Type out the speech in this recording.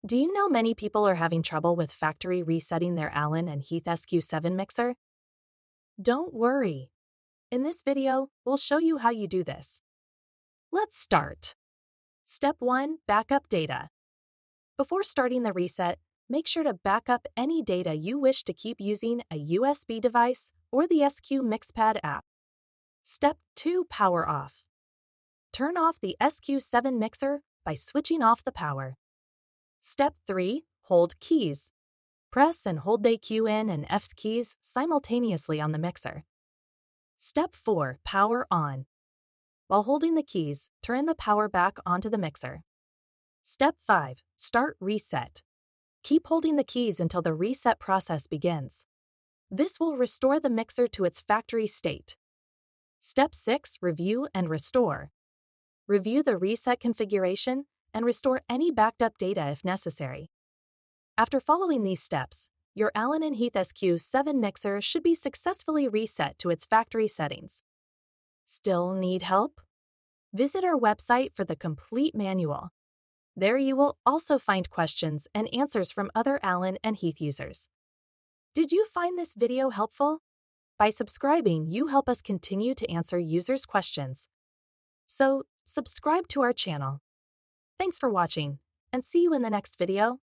Do you know many people are having trouble with factory resetting their Allen and Heath SQ-7 mixer? Don't worry. In this video, we'll show you how you do this. Let's start. Step 1. Backup data. Before starting the reset, make sure to back up any data you wish to keep using a USB device or the SQ-MixPad app. Step 2. Power off. Turn off the SQ-7 mixer by switching off the power. Step 3. Hold keys. Press and hold the Q in and F keys simultaneously on the mixer. Step 4. Power on. While holding the keys, turn the power back onto the mixer. Step 5. Start reset. Keep holding the keys until the reset process begins. This will restore the mixer to its factory state. Step 6. Review and restore. Review the reset configuration and restore any backed up data if necessary. After following these steps, your Allen Heath SQ-7 mixer should be successfully reset to its factory settings. Still need help? Visit our website for the complete manual. There you will also find questions and answers from other Allen and Heath users. Did you find this video helpful? By subscribing, you help us continue to answer users' questions. So, subscribe to our channel. Thanks for watching, and see you in the next video.